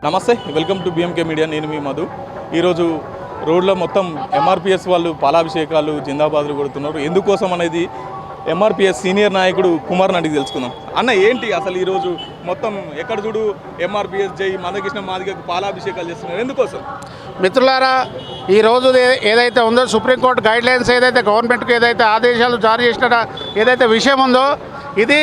నమస్తే, welcome to బిఎంకే media. నేను మీ మధు. ఈరోజు రోడ్లో మొత్తం ఎంఆర్పిఎస్ వాళ్ళు పాలాభిషేకాలు జిందాబాదులు కొడుతున్నారు. ఎందుకోసం అనేది ఎంఆర్పిఎస్ సీనియర్ నాయకుడు కుమార్ అడిగి తెలుసుకుందాం. అన్న, ఏంటి అసలు ఈరోజు మొత్తం ఎక్కడ చూడు ఎంఆర్పిఎస్ జై మందకృష్ణ మాదిగకు పాలాభిషేకాలు చేస్తున్నారు, ఎందుకోసం? మిత్రులారా, ఈరోజు ఏదైతే ఉందో సుప్రీంకోర్టు గైడ్లైన్స్ ఏదైతే గవర్నమెంట్కి ఏదైతే ఆదేశాలు జారీ చేసిన ఏదైతే విషయం ఉందో, ఇది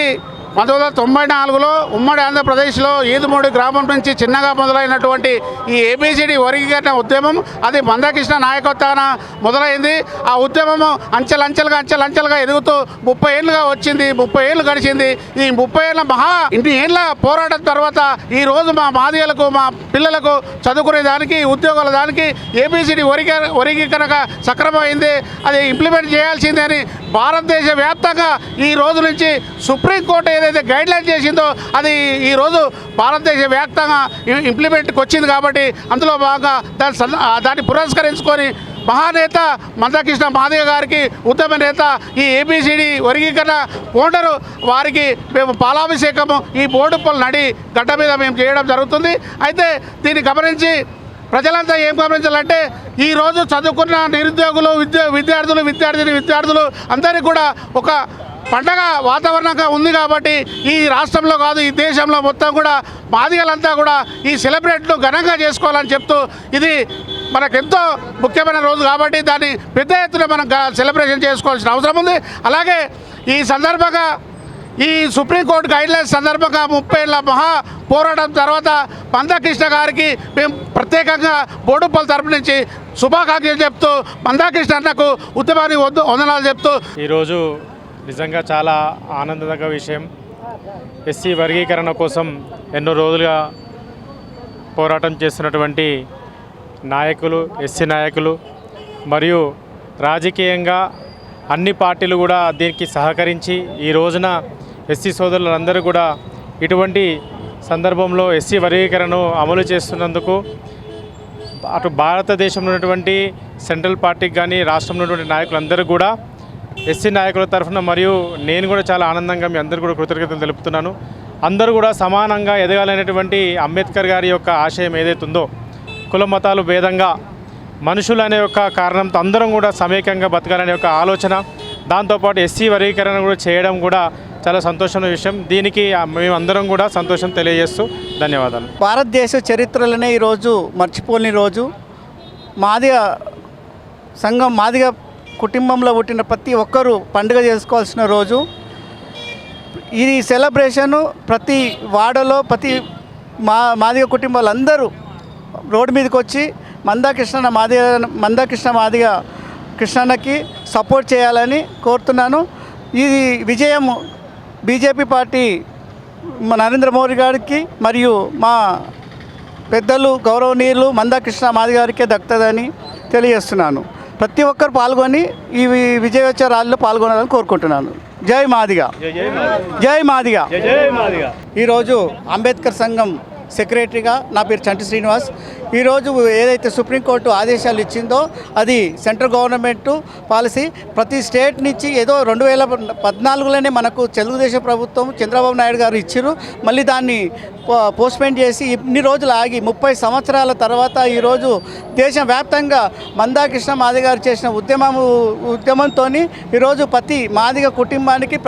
1994లో ఉమ్మడి ఆంధ్రప్రదేశ్లో ఈదుమూడి గ్రామం నుంచి చిన్నగా మొదలైనటువంటి ఈ ఏబిసిడి వర్గీకరణ ఉద్యమం అది మందకృష్ణ నాయకత్వాన మొదలైంది. ఆ ఉద్యమము అంచెలంచెలుగా ఎదుగుతూ 30 ఏళ్ళుగా వచ్చింది. 30 ఏళ్ళు గడిచింది. ఈ 30 ఏళ్ళ ఇన్ని ఏళ్ళ పోరాటం తర్వాత ఈరోజు మా మాదిగలకు, మా పిల్లలకు చదువుకునే దానికి, ఉద్యోగాల దానికి ఏబిసిడి వర్గీకరణ సక్రమమైంది. అది ఇంప్లిమెంట్ చేయాల్సిందే అని భారతదేశ వ్యాప్తంగా ఈ రోజు నుంచి సుప్రీంకోర్టు ఏదైతే గైడ్లైన్ చేసిందో అది ఈరోజు భారతదేశ వ్యాప్తంగా ఇంప్లిమెంట్కి వచ్చింది. కాబట్టి అందులో భాగంగా దాన్ని పురస్కరించుకొని మహానేత మందకృష్ణ మాదిగ గారికి, ఉత్తమ నేత, ఈ ఏబిసిడి వర్గీకరణ ఫౌండరు వారికి మేము పాలాభిషేకము ఈ బోడుపల్ నడి గడ్డ మీద మేము చేయడం జరుగుతుంది. అయితే దీన్ని గమనించి ప్రజలంతా ఏం గమనించాలంటే, ఈరోజు చదువుకున్న నిరుద్యోగులు, విద్యార్థులు అందరికీ కూడా ఒక పండగ వాతావరణంగా ఉంది. కాబట్టి ఈ రాష్ట్రంలో కాదు, ఈ దేశంలో మొత్తం కూడా మాదిగలంతా కూడా ఈ సెలబ్రేట్ను ఘనంగా చేసుకోవాలని చెప్తూ, ఇది మనకెంతో ముఖ్యమైన రోజు కాబట్టి దాన్ని పెద్ద ఎత్తున మనం సెలబ్రేషన్ చేసుకోవాల్సిన అవసరం ఉంది. అలాగే ఈ సందర్భంగా ఈ సుప్రీంకోర్టు గైడ్లైన్స్ సందర్భంగా 30 ఏళ్ళ పోరాటం తర్వాత మందకృష్ణ గారికి మేము ప్రత్యేకంగా బోడుపల్లి తరపు నుంచి శుభాకాంక్షలు చెప్తూ, మందకృష్ణ అన్నకు ఉద్యమాన్ని వందనాలు చెప్తూ, ఈరోజు నిజంగా చాలా ఆనందదగ్గ విషయం. ఎస్సీ వర్గీకరణ కోసం ఎన్నో రోజులుగా పోరాటం చేస్తున్నటువంటి నాయకులు, ఎస్సీ నాయకులు మరియు రాజకీయంగా అన్ని పార్టీలు కూడా దీనికి సహకరించి ఈ రోజున ఎస్సీ సోదరులందరూ కూడా ఇటువంటి సందర్భంలో ఎస్సీ వర్గీకరణను అమలు చేస్తున్నందుకు అటు భారతదేశంలో ఉన్నటువంటి సెంట్రల్ పార్టీకి కానీ రాష్ట్రంలో ఉన్నటువంటి నాయకులందరూ కూడా, ఎస్సీ నాయకుల తరఫున మరియు నేను కూడా చాలా ఆనందంగా మీ అందరూ కూడా కృతజ్ఞతలు తెలుపుతున్నాను. అందరూ కూడా సమానంగా ఎదగాలనేటువంటి అంబేద్కర్ గారి యొక్క ఆశయం ఏదైతే ఉందో, కుల మతాలు భేదంగా మనుషులు అనే యొక్క కారణంతో అందరం కూడా సమైక్యంగా బతకాలనే ఒక ఆలోచన, దాంతోపాటు ఎస్సీ వర్గీకరణ కూడా చేయడం కూడా చాలా సంతోషమైన విషయం. దీనికి మేమందరం కూడా సంతోషం తెలియజేస్తూ ధన్యవాదాలు. భారతదేశ చరిత్రలోనే ఈరోజు మర్చిపోని రోజు. మాదిగ సంఘం, మాదిగ కుటుంబంలో పుట్టిన ప్రతి ఒక్కరూ పండుగ చేసుకోవాల్సిన రోజు. ఈ సెలబ్రేషను ప్రతి వాడలో మాదిగ కుటుంబాలందరూ రోడ్డు మీదకి వచ్చి మందకృష్ణ మాదిగ కృష్ణన్నకి సపోర్ట్ చేయాలని కోరుతున్నాను. ఈ విజయం బీజేపీ పార్టీ నరేంద్ర మోడీ గారికి మరియు మా పెద్దలు గౌరవనీయులు మందకృష్ణ మాదిగ గారికే దక్కుతుందని తెలియజేస్తున్నాను. ప్రతి ఒక్కరు పాల్గొని ఈ విజయోత్సవాల్లో పాల్గొనాలని కోరుకుంటున్నాను. జై మాదిగ, జై మాదిగ. ఈరోజు అంబేద్కర్ సంఘం సెక్రటరీగా నా పేరు చంటి శ్రీనివాస్. ఈరోజు ఏదైతే సుప్రీంకోర్టు ఆదేశాలు ఇచ్చిందో అది సెంట్రల్ గవర్నమెంట్ పాలసీ. ప్రతి స్టేట్ నుంచి ఏదో 2014లోనే మనకు తెలుగుదేశం ప్రభుత్వం చంద్రబాబు నాయుడు గారు ఇచ్చారు. మళ్ళీ దాన్ని పోస్ట్పోన్ చేసి ఇన్ని రోజులు ఆగి 30 సంవత్సరాల తర్వాత ఈరోజు దేశవ్యాప్తంగా మందకృష్ణ మాదిగ గారు చేసిన ఉద్యమంతో ఈరోజు ప్రతి మాదిగ కుటుంబానికి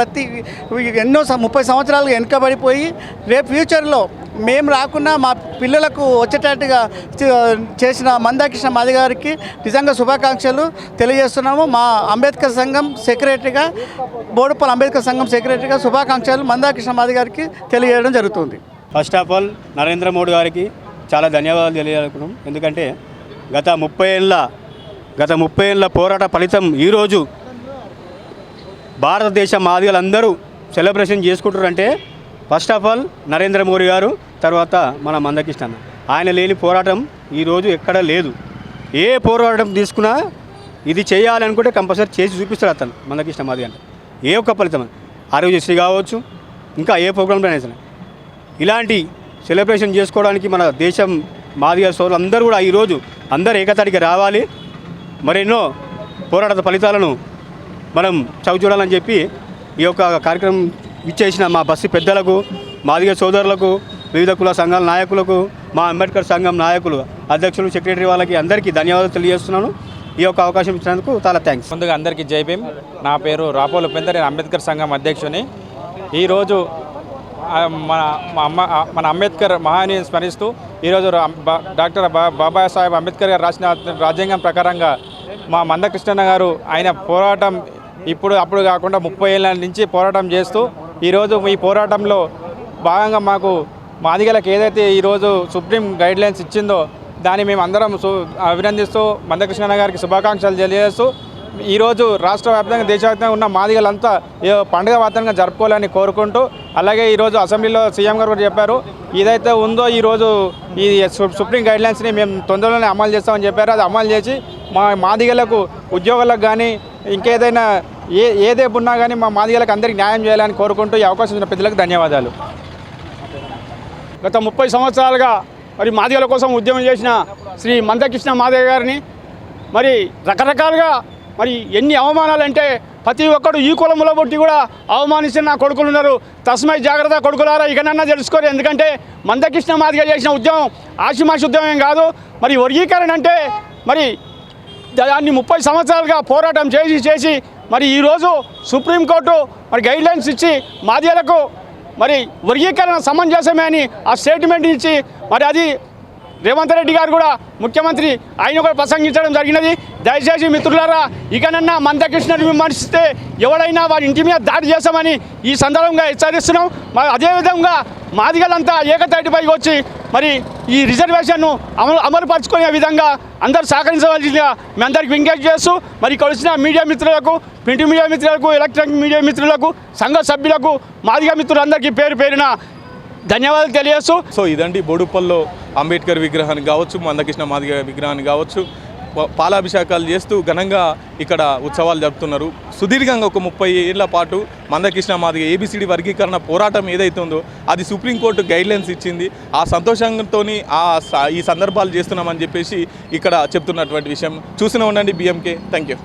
ఎన్నో 30 సంవత్సరాలు వెనుకబడిపోయి రేపు ఫ్యూచర్లో మేము రాకున్నా మా పిల్లలకు వచ్చేటట్టుగా చేసిన మందకృష్ణ మాదిగ గారికి నిజంగా శుభాకాంక్షలు తెలియజేస్తున్నాము. మా అంబేద్కర్ సంఘం సెక్రటరీగా, బోడుపల్లి అంబేద్కర్ సంఘం సెక్రటరీగా శుభాకాంక్షలు మందకృష్ణ మాదిగ గారికి తెలియజేయడం జరుగుతుంది. First of all Narendra Modi గారికి చాలా ధన్యవాదాలు తెలియజేస్తున్నాం. ఎందుకంటే గత 30 ఏళ్ళ పోరాట ఫలితం ఈరోజు భారతదేశ మాదిగలందరూ సెలబ్రేషన్ చేసుకుంటారంటే first of all Narendra Modi garu, తర్వాత మన మందకృష్ణ అన్న. ఆయన లేని పోరాటం ఈరోజు ఎక్కడ లేదు. ఏ పోరాటం తీసుకున్నా ఇది చేయాలనుకుంటే కంపల్సరీ చేసి చూపిస్తాడు అతను మందకృష్ణ మాదిగ అంటే. ఏ ఒక్క ఫలితం ఆరోగ్యశ్రీ కావచ్చు, ఇంకా ఏ ప్రోగ్రాంలో అయినా సరే ఇలాంటి సెలబ్రేషన్ చేసుకోవడానికి మన దేశం మాదిగ సోదరులు అందరూ కూడా ఈరోజు అందరూ ఏకతాటికి రావాలి. మరెన్నో పోరాట ఫలితాలను మనం చవిచూడాలని చెప్పి ఈ యొక్క కార్యక్రమం ఇచ్చేసిన మా బస్సు పెద్దలకు, మాదిగ సోదరులకు వివిధ కుల సంఘాల నాయకులకు, మా అంబేద్కర్ సంఘం నాయకులు, అధ్యక్షులు, సెక్రటరీ వాళ్ళకి అందరికీ ధన్యవాదాలు తెలియజేస్తున్నాను. ఈ యొక్క అవకాశం ఇచ్చినందుకు చాలా థ్యాంక్స్. ముందుగా అందరికీ జై భీమ్. నా పేరు రాపోలు ఉపేందర్, నేను అంబేద్కర్ సంఘం అధ్యక్షుని. ఈరోజు మన అంబేద్కర్ మహానీయుని స్మరిస్తూ ఈరోజు డాక్టర్ బాబాసాహెబ్ అంబేద్కర్ గారు రాసిన రాజ్యాంగం ప్రకారంగా మా మందకృష్ణన్న గారు ఆయన పోరాటం అప్పుడు కాకుండా 30 ఏళ్ళ నుంచి పోరాటం చేస్తూ ఈరోజు ఈ పోరాటంలో భాగంగా మాకు మాదిగలకు ఏదైతే ఈరోజు సుప్రీం గైడ్లైన్స్ ఇచ్చిందో దాన్ని మేము అందరం అభినందిస్తూ మందకృష్ణన్న గారికి శుభాకాంక్షలు తెలియజేస్తూ ఈరోజు రాష్ట్ర వ్యాప్తంగా దేశవ్యాప్తంగా ఉన్న మాదిగలంతా పండుగ వాతావరణంగా జరుపుకోవాలని కోరుకుంటూ, అలాగే ఈరోజు అసెంబ్లీలో సీఎం గారు కూడా చెప్పారు, ఏదైతే ఉందో ఈరోజు ఈ సుప్రీం గైడ్లైన్స్ని మేము తొందరలోనే అమలు చేస్తామని చెప్పారు. అది అమలు చేసి మా మాదిగలకు ఉద్యోగాలకు కానీ ఇంకేదైనా ఏదే ఉన్నా కానీ మా మాదిగలకు అందరికీ న్యాయం చేయాలని కోరుకుంటూ ఈ అవకాశం ఇచ్చిన పెద్దలకు ధన్యవాదాలు. గత 30 సంవత్సరాలుగా మరి మాదిగల కోసం ఉద్యమం చేసిన శ్రీ మందకృష్ణ మాదిగ గారిని మరి రకరకాలుగా మరి ఎన్ని అవమానాలంటే ప్రతి ఒక్కడు ఈ కులముల బట్టి కూడా అవమానించిన నా కొడుకులు ఉన్నారు. తస్మై జాగ్రత్త కొడుకులారా, ఇకనన్నా తెలుసుకోరు. ఎందుకంటే మందకృష్ణ మాదిగ చేసిన ఉద్యమం ఆషిమాషి ఉద్యమం ఏం కాదు. మరి వర్గీకరణ అంటే మరి దాన్ని 30 సంవత్సరాలుగా పోరాటం చేసి మరి ఈరోజు సుప్రీంకోర్టు మరి గైడ్లైన్స్ ఇచ్చి మాదిగలకు మరి వర్గీకరణ సమంజసమే అని ఆ స్టేట్మెంట్ ఇచ్చి మరి అది రేవంత్ రెడ్డి గారు కూడా ముఖ్యమంత్రి ఆయన కూడా ప్రసంగించడం జరిగినది. దయచేసి మిత్రులారా, ఇకనన్నా మందకృష్ణని విమర్శిస్తే ఎవడైనా వారి ఇంటి మీద దాడి చేస్తామని ఈ సందర్భంగా హెచ్చరిస్తున్నాం. మరి అదేవిధంగా మాదిగలంతా ఏకతాటిపైకి వచ్చి మరి ఈ రిజర్వేషన్ను అమలుపరుచుకునే విధంగా అందరూ సహకరించవలసిందిగా మీ అందరికీ విజ్ఞప్తి చేస్తూ మరి ఇక్కడ వచ్చిన మీడియా మిత్రులకు, ప్రింట్ మీడియా మిత్రులకు, ఎలక్ట్రానిక్ మీడియా మిత్రులకు, సంఘ సభ్యులకు, మాదిగ మిత్రులందరికీ పేరు పేరున ధన్యవాదాలు తెలియజేస్తూ ఇదండి బోడుప్పల్లో అంబేద్కర్ విగ్రహాన్ని కావచ్చు, మందకృష్ణ మాదిగ విగ్రహాన్ని కావచ్చు పాలాభిషేకాలు చేస్తూ ఘనంగా ఇక్కడ ఉత్సవాలు జరుపుతున్నారు. సుదీర్ఘంగా ఒక 30 ఏళ్ల పాటు మందకృష్ణ మాదిగ ఏబిసిడి వర్గీకరణ పోరాటం ఏదైతే ఉందో అది సుప్రీంకోర్టు గైడ్లైన్స్ ఇచ్చింది. ఆ సంతోషంతో ఈ సందర్భాలు చేస్తున్నామని చెప్పేసి ఇక్కడ చెప్తున్నటువంటి విషయం. చూస్తూనే ఉండండి BMK. Thank you.